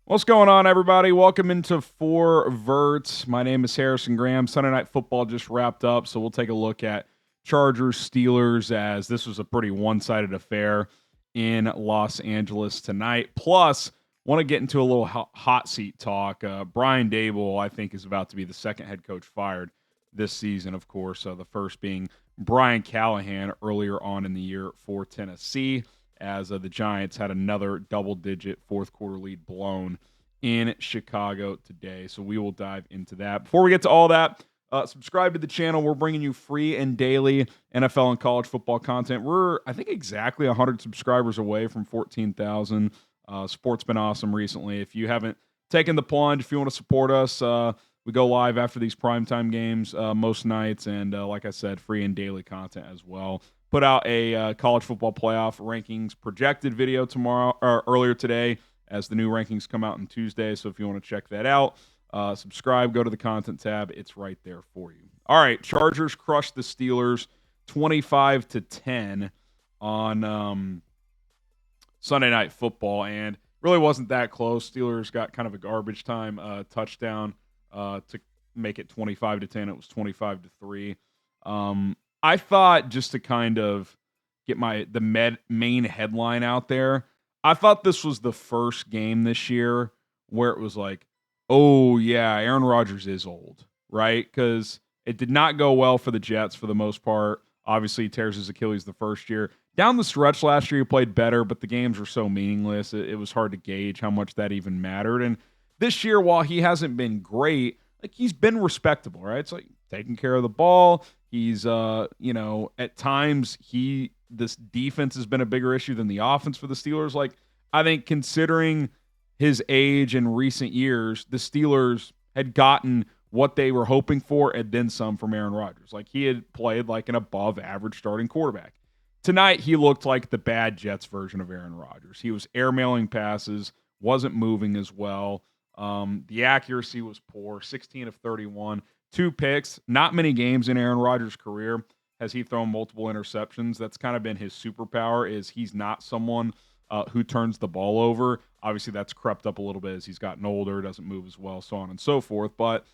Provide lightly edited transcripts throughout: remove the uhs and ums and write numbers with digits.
What's going on, everybody? Welcome into Verts. My name is Harrison Graham. Sunday Night Football just wrapped up, so we'll take a look at Chargers Steelers, as this was a pretty one-sided affair in Los Angeles tonight. Plus, want to get into a little hot seat talk. Brian Daboll, I think, is about to be the second head coach fired this season, of course. The first being Brian Callahan earlier on in the year for Tennessee, as the Giants had another double-digit fourth-quarter lead blown in Chicago today. So we will dive into that. Before we get to all that, subscribe to the channel. We're bringing you free and daily NFL and college football content. We're, I think, exactly 100 subscribers away from 14,000. Sport's been awesome recently. If you haven't taken the plunge, if you want to support us, we go live after these primetime games most nights. And like I said, free and daily content as well. Put out a college football playoff rankings projected video earlier today, as the new rankings come out on Tuesday. So if you want to check that out, subscribe, go to the content tab. It's right there for you. All right, Chargers crushed the Steelers 25-10 on Sunday Night Football, and really wasn't that close. Steelers got kind of a garbage time touchdown to make it 25-10. It was 25-3. I thought, just to kind of get the main headline out there, I thought this was the first game this year where it was like, oh, yeah, Aaron Rodgers is old, right? Because it did not go well for the Jets for the most part. Obviously, he tears his Achilles the first year. Down the stretch last year, he played better, but the games were so meaningless, it was hard to gauge how much that even mattered. And this year, while he hasn't been great, like, he's been respectable, right? It's like taking care of the ball. He's, at times this defense has been a bigger issue than the offense for the Steelers. Like, I think considering his age in recent years, the Steelers had gotten what they were hoping for and then some from Aaron Rodgers. Like, he had played like an above average starting quarterback. Tonight, he looked like the bad Jets version of Aaron Rodgers. He was airmailing passes, wasn't moving as well. The accuracy was poor, 16 of 31. 2 picks. Not many games in Aaron Rodgers' career has he thrown multiple interceptions. That's kind of been his superpower, is he's not someone who turns the ball over. Obviously, that's crept up a little bit as he's gotten older, doesn't move as well, so on and so forth. But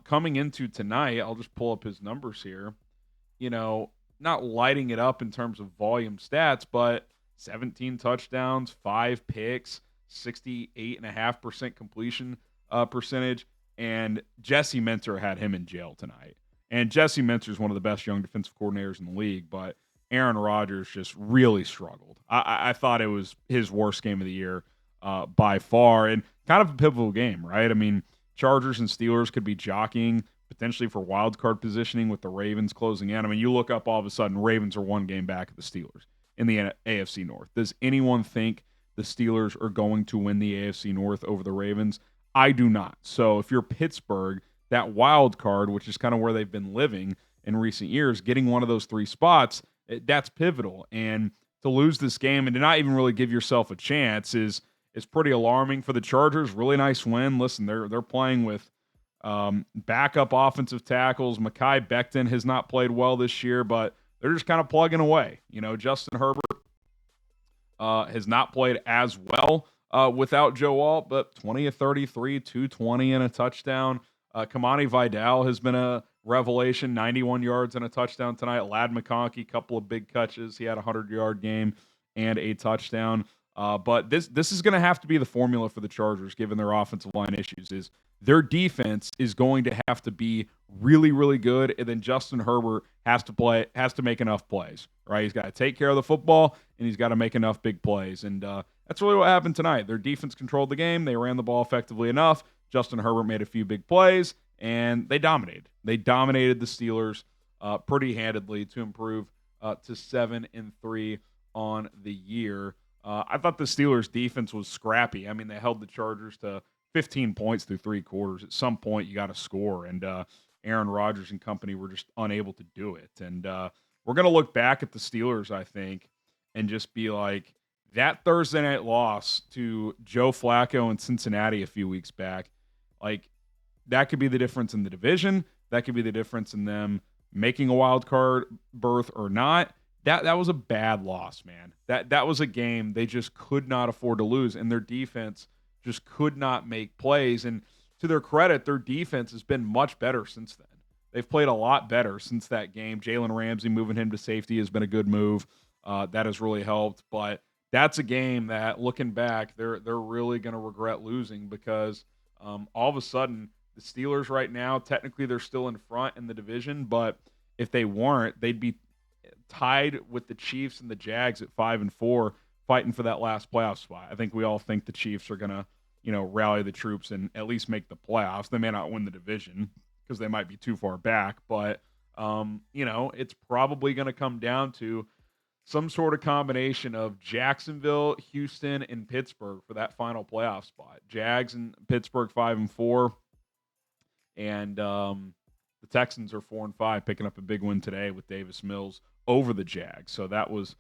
coming into tonight, I'll just pull up his numbers here. Not lighting it up in terms of volume stats, but 17 touchdowns, 5 picks, 68.5% completion percentage. And Jesse Minter had him in jail tonight. And Jesse Minter is one of the best young defensive coordinators in the league, but Aaron Rodgers just really struggled. I thought it was his worst game of the year by far, and kind of a pivotal game, right? I mean, Chargers and Steelers could be jockeying potentially for wild card positioning with the Ravens closing in. I mean, you look up, all of a sudden, Ravens are one game back of the Steelers in the AFC North. Does anyone think the Steelers are going to win the AFC North over the Ravens? I do not. So if you're Pittsburgh, that wild card, which is kind of where they've been living in recent years, getting one of those 3 spots, that's pivotal. And to lose this game and to not even really give yourself a chance is pretty alarming for the Chargers. Really nice win. Listen, they're playing with backup offensive tackles. Mekhi Becton has not played well this year, but they're just kind of plugging away. Justin Herbert has not played as well without Joe Alt, but 20 of 33, 220 and a touchdown. Kamani Vidal has been a revelation, 91 yards and a touchdown tonight. Lad McConkey, couple of big catches. He had a 100-yard game and a touchdown. But this is going to have to be the formula for the Chargers, given their offensive line issues, is their defense is going to have to be really, really good, and then Justin Herbert has to make enough plays, right? He's got to take care of the football, and he's got to make enough big plays. And that's really what happened tonight. Their defense controlled the game. They ran the ball effectively enough. Justin Herbert made a few big plays, and they dominated. They dominated the Steelers pretty handedly to improve to 7-3 on the year. I thought the Steelers' defense was scrappy. I mean, they held the Chargers to 15 points through 3 quarters. At some point, you got to score, and Aaron Rodgers and company were just unable to do it. And we're going to look back at the Steelers, I think, and just be like, that Thursday night loss to Joe Flacco in Cincinnati a few weeks back, like, that could be the difference in the division. That could be the difference in them making a wild card berth or not. That was a bad loss, man. That was a game they just could not afford to lose, and their defense just could not make plays. And to their credit, their defense has been much better since then. They've played a lot better since that game. Jalen Ramsey moving him to safety has been a good move. That has really helped. But that's a game that, looking back, they're really going to regret losing because all of a sudden the Steelers right now, technically they're still in front in the division, but if they weren't, they'd be tied with the Chiefs and the Jags at 5-4, fighting for that last playoff spot. I think we all think the Chiefs are going to, rally the troops and at least make the playoffs. They may not win the division because they might be too far back, but it's probably going to come down to some sort of combination of Jacksonville, Houston, and Pittsburgh for that final playoff spot. Jags and Pittsburgh 5-4, and the Texans are 4-5, picking up a big win today with Davis Mills over the Jags. So that was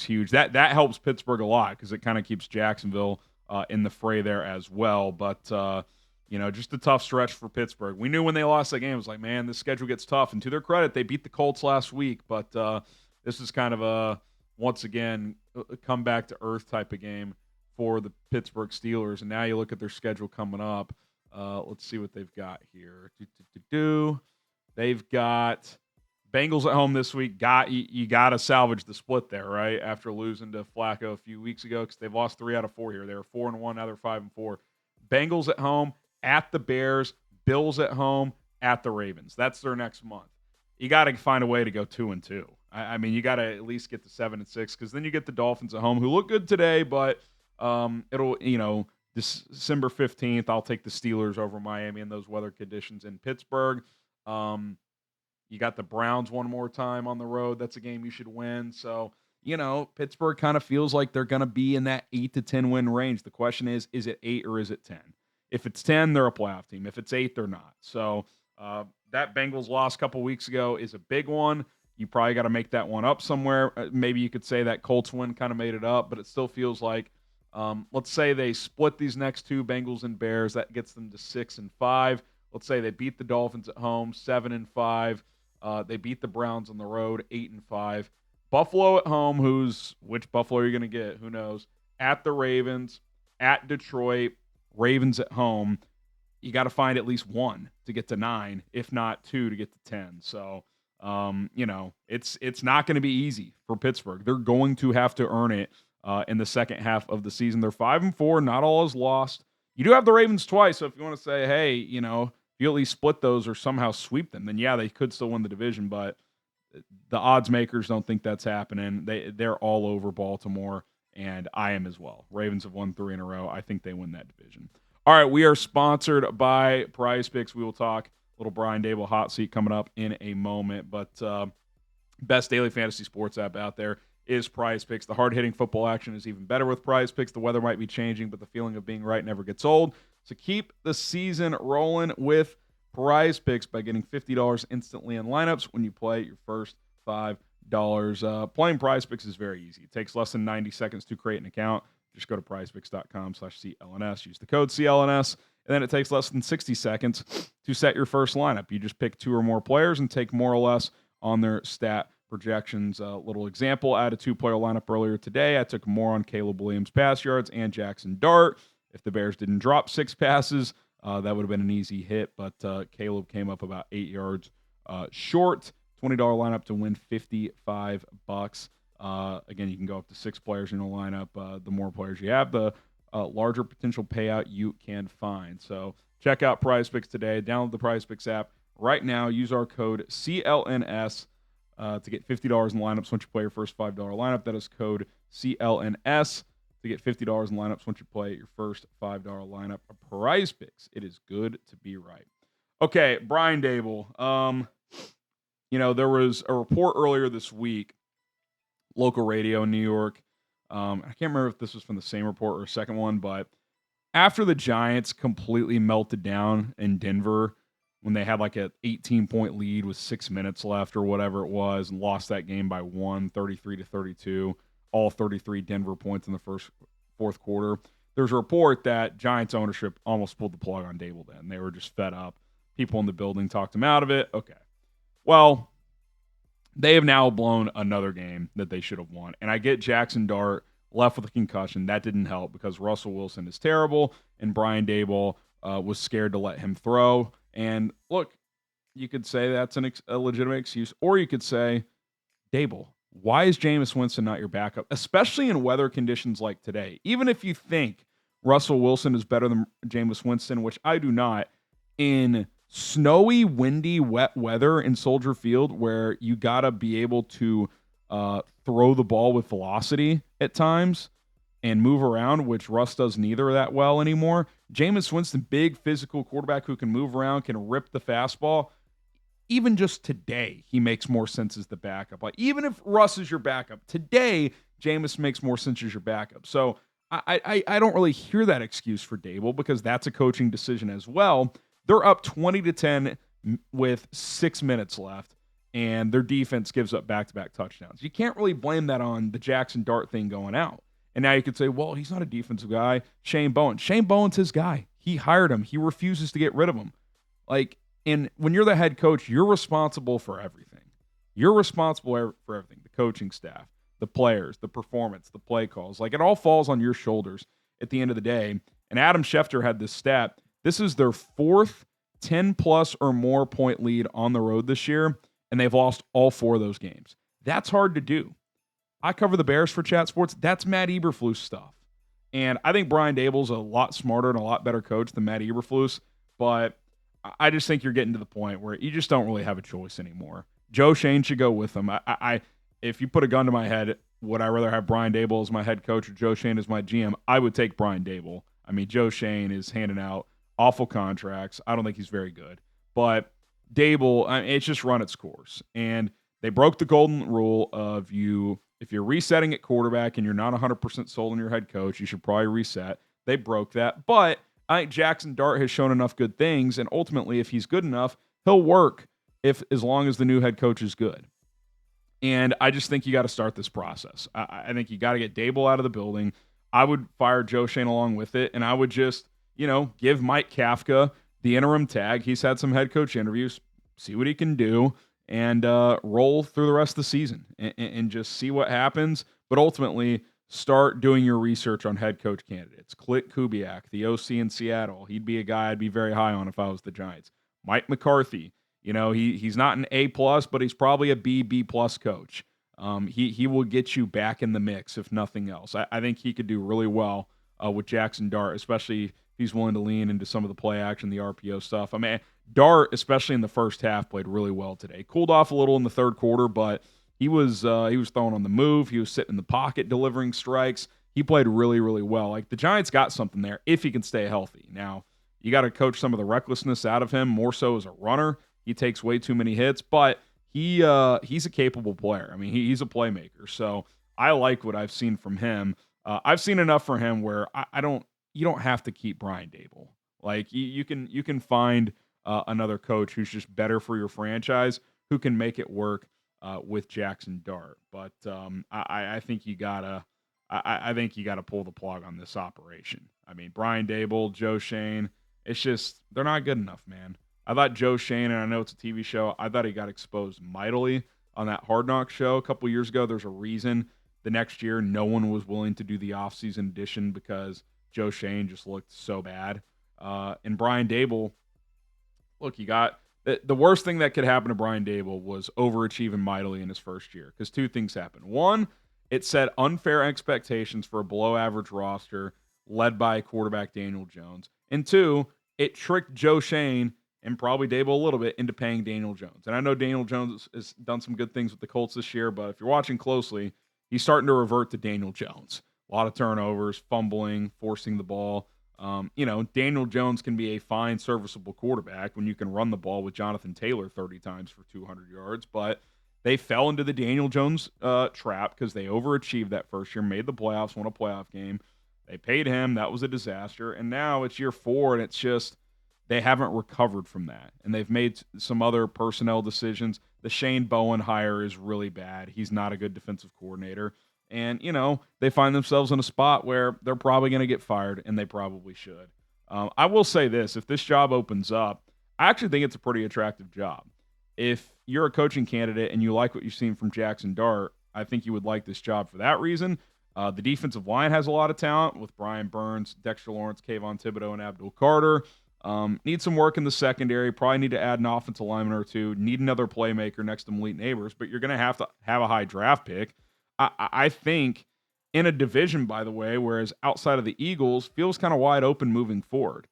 huge. That helps Pittsburgh a lot because it kind of keeps Jacksonville in the fray there as well. But just a tough stretch for Pittsburgh. We knew when they lost that game, it was like, man, this schedule gets tough. And to their credit, they beat the Colts last week, but this is kind of once again, a come back to earth type of game for the Pittsburgh Steelers. And now you look at their schedule coming up. Let's see what they've got here. They've got Bengals at home this week. You got to salvage the split there, right? After losing to Flacco a few weeks ago, because they've lost 3 out of 4 here. They were 4-1, now they're 5-4. Bengals at home, at the Bears, Bills at home, at the Ravens. That's their next month. You got to find a way to go 2-2. I mean, you got to at least get to 7-6, because then you get the Dolphins at home, who look good today, but it'll, December 15th, I'll take the Steelers over Miami in those weather conditions in Pittsburgh. You got the Browns one more time on the road. That's a game you should win. So, Pittsburgh kind of feels like they're going to be in that 8 to 10 win range. The question is it 8 or is it 10? If it's 10, they're a playoff team. If it's 8, they're not. So that Bengals loss a couple weeks ago is a big one. You probably got to make that one up somewhere. Maybe you could say that Colts win kind of made it up, but it still feels like, let's say they split these next 2, Bengals and Bears. That gets them to 6-5. Let's say they beat the Dolphins at home, 7-5. They beat the Browns on the road, 8-5. Buffalo at home, which Buffalo are you going to get? Who knows? At the Ravens, at Detroit, Ravens at home. You got to find at least 1 to get to 9, if not 2 to get to 10. So, it's not going to be easy for Pittsburgh. They're going to have to earn it in the second half of the season. They're 5-4. Not all is lost. You do have the Ravens twice, so if you want to say, hey, if you at least split those or somehow sweep them, then yeah, they could still win the division, but the odds makers don't think that's happening. They're all over Baltimore, and I am as well. Ravens have won 3 in a row. I think they win that division. All right, we are sponsored by PrizePicks. We will talk a little Brian Daboll hot seat coming up in a moment, but best daily fantasy sports app out there is PrizePicks. The hard-hitting football action is even better with PrizePicks. The weather might be changing, but the feeling of being right never gets old. So keep the season rolling with PrizePicks by getting $50 instantly in lineups when you play your first $5. Playing PrizePicks is very easy. It takes less than 90 seconds to create an account. Just go to prizepicks.com/CLNS. Use the code CLNS, and then it takes less than 60 seconds to set your first lineup. You just pick 2 or more players and take more or less on their stat projections. Little example, I had a 2-player lineup earlier today. I took more on Caleb Williams pass yards and Jackson Dart. If the Bears didn't drop 6 passes, that would have been an easy hit, but Caleb came up about 8 yards short. $20 lineup to win $55. Again, you can go up to 6 players in a lineup. The more players you have, the larger potential payout you can find. So check out PrizePicks today. Download the PrizePicks app right now. Use our code CLNS to get $50 in lineups once you play your first $5 lineup. That is code CLNS to get $50 in lineups once you play your first $5 lineup. PrizePicks. It is good to be right. Okay, Brian Daboll. There was a report earlier this week, local radio in New York. I can't remember if this was from the same report or a second one, but after the Giants completely melted down in Denver when they had like an 18-point lead with 6 minutes left or whatever it was and lost that game by 33-32, all 33 Denver points in the fourth quarter. There's a report that Giants ownership almost pulled the plug on Daboll then. They were just fed up. People in the building talked him out of it. Okay. Well, they have now blown another game that they should have won. And I get Jackson Dart left with a concussion. That didn't help because Russell Wilson is terrible, and Brian Daboll was scared to let him throw. And look, you could say that's a legitimate excuse, or you could say, Daboll, why is Jameis Winston not your backup, especially in weather conditions like today? Even if you think Russell Wilson is better than Jameis Winston, which I do not, in snowy, windy, wet weather in Soldier Field where you got to be able to throw the ball with velocity at times and move around, which Russ does neither that well anymore. Jameis Winston, big physical quarterback who can move around, can rip the fastball. Even just today, he makes more sense as the backup. Like, even if Russ is your backup, today, Jameis makes more sense as your backup. So I don't really hear that excuse for Daboll because that's a coaching decision as well. They're up 20-10 with 6 minutes left, and their defense gives up back-to-back touchdowns. You can't really blame that on the Jackson Dart thing going out. And now you could say, well, he's not a defensive guy. Shane Bowen. Shane Bowen's his guy. He hired him. He refuses to get rid of him. And when you're the head coach, you're responsible for everything. You're responsible for everything. The coaching staff, the players, the performance, the play calls. It all falls on your shoulders at the end of the day. And Adam Schefter had this stat. This is their fourth 10-plus or more point lead on the road this year, and they've lost all 4 of those games. That's hard to do. I cover the Bears for Chat Sports. That's Matt Eberflus stuff. And I think Brian Daboll's a lot smarter and a lot better coach than Matt Eberflus, but I just think you're getting to the point where you just don't really have a choice anymore. Joe Shane should go with them. If you put a gun to my head, would I rather have Brian Daboll as my head coach or Joe Shane as my GM? I would take Brian Daboll. I mean, Joe Shane is handing out awful contracts. I don't think he's very good. But Daboll, it's just run its course. And they broke the golden rule of if you're resetting at quarterback and you're not 100% sold on your head coach, you should probably reset. They broke that. But I think Jackson Dart has shown enough good things, and ultimately, if he's good enough, he'll work as long as the new head coach is good. And I just think you got to start this process. I think you got to get Daboll out of the building. I would fire Joe Shane along with it, and I would just, give Mike Kafka the interim tag. He's had some head coach interviews, see what he can do, and roll through the rest of the season and just see what happens. But ultimately, start doing your research on head coach candidates. Clint Kubiak, the OC in Seattle. He'd be a guy I'd be very high on if I was the Giants. Mike McCarthy, he's not an A+, but he's probably a B+ coach. He will get you back in the mix, if nothing else. I think he could do really well with Jackson Dart, especially if he's willing to lean into some of the play action, the RPO stuff. I mean, Dart, especially in the first half, played really well today. Cooled off a little in the third quarter, but he was throwing on the move. He was sitting in the pocket delivering strikes. He played really, really well. The Giants got something there if he can stay healthy. Now, you got to coach some of the recklessness out of him, more so as a runner. He takes way too many hits, but he's a capable player. I mean, he's a playmaker. So I like what I've seen from him. I've seen enough for him where you don't have to keep Brian Daboll. You can find another coach who's just better for your franchise, who can make it work with Jackson Dart. But I think you gotta pull the plug on this operation. I mean, Brian Daboll, Joe Shane, it's just they're not good enough, man. I thought Joe Shane, and I know it's a TV show, I thought he got exposed mightily on that Hard Knocks show a couple years ago. There's a reason the next year no one was willing to do the offseason edition because Joe Shane just looked so bad. And Brian Daboll, look, you got the worst thing that could happen to Brian Daboll was overachieving mightily in his first year, because 2 things happened. One, it set unfair expectations for a below-average roster led by quarterback Daniel Jones. And 2, it tricked Joe Shane and probably Daboll a little bit into paying Daniel Jones. And I know Daniel Jones has done some good things with the Colts this year, but if you're watching closely, he's starting to revert to Daniel Jones. A lot of turnovers, fumbling, forcing the ball. Daniel Jones can be a fine, serviceable quarterback when you can run the ball with Jonathan Taylor 30 times for 200 yards, but they fell into the Daniel Jones trap because they overachieved that first year, made the playoffs, won a playoff game. They paid him. That was a disaster. And now it's year 4, and it's just they haven't recovered from that. And they've made some other personnel decisions. The Shane Bowen hire is really bad. He's not a good defensive coordinator. And, they find themselves in a spot where they're probably going to get fired, and they probably should. I will say this. If this job opens up, I actually think it's a pretty attractive job. If you're a coaching candidate and you like what you've seen from Jackson Dart, I think you would like this job for that reason. The defensive line has a lot of talent with Brian Burns, Dexter Lawrence, Kayvon Thibodeau, and Abdul Carter. Need some work in the secondary. Probably need to add an offensive lineman or two. Need another playmaker next to Malik Neighbors, but you're going to have a high draft pick. I think in a division, by the way, whereas outside of the Eagles, feels kind of wide open moving forward.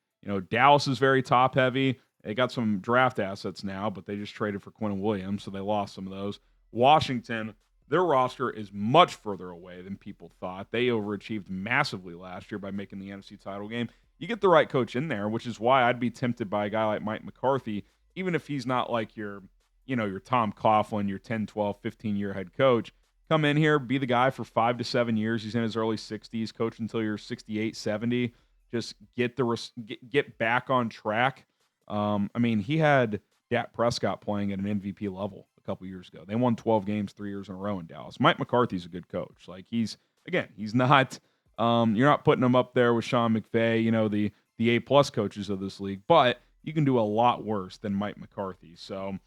Dallas is very top heavy. They got some draft assets now, but they just traded for Quentin Williams, so they lost some of those. Washington, their roster is much further away than people thought. They overachieved massively last year by making the NFC title game. You get the right coach in there, which is why I'd be tempted by a guy like Mike McCarthy, even if he's not like your Tom Coughlin, your 10, 12, 15-year head coach. Come in here, be the guy for 5 to 7 years. He's in his early 60s, coach until you're 68, 70. Just get back on track. He had Dak Prescott playing at an MVP level a couple years ago. They won 12 games 3 years in a row in Dallas. Mike McCarthy's a good coach. Like he's not you're not putting him up there with Sean McVay, the A+ coaches of this league, but you can do a lot worse than Mike McCarthy. So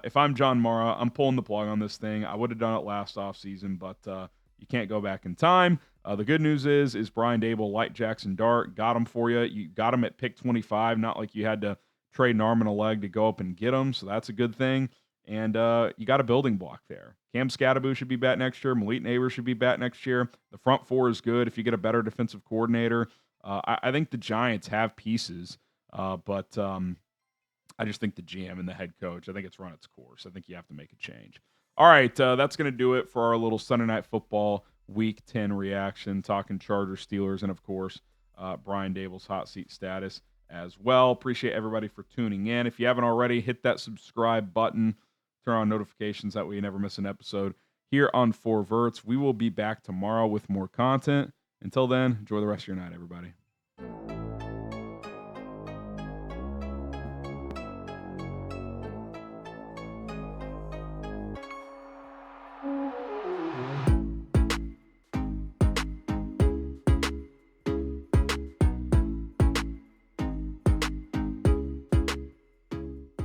if I'm John Mara, I'm pulling the plug on this thing. I would have done it last offseason, but you can't go back in time. The good news is Brian Daboll, like Jackson Dart, got him for you. You got him at pick 25, not like you had to trade an arm and a leg to go up and get him, so that's a good thing. And you got a building block there. Cam Scatterbo should be back next year. Malik Neighbors should be back next year. The front four is good if you get a better defensive coordinator. I think the Giants have pieces, but I just think the GM and the head coach, I think it's run its course. I think you have to make a change. All right, that's going to do it for our little Sunday Night Football Week 10 reaction, talking Chargers, Steelers, and, of course, Brian Daboll's hot seat status as well. Appreciate everybody for tuning in. If you haven't already, hit that subscribe button. Turn on notifications. That way you never miss an episode here on Verts. We will be back tomorrow with more content. Until then, enjoy the rest of your night, everybody.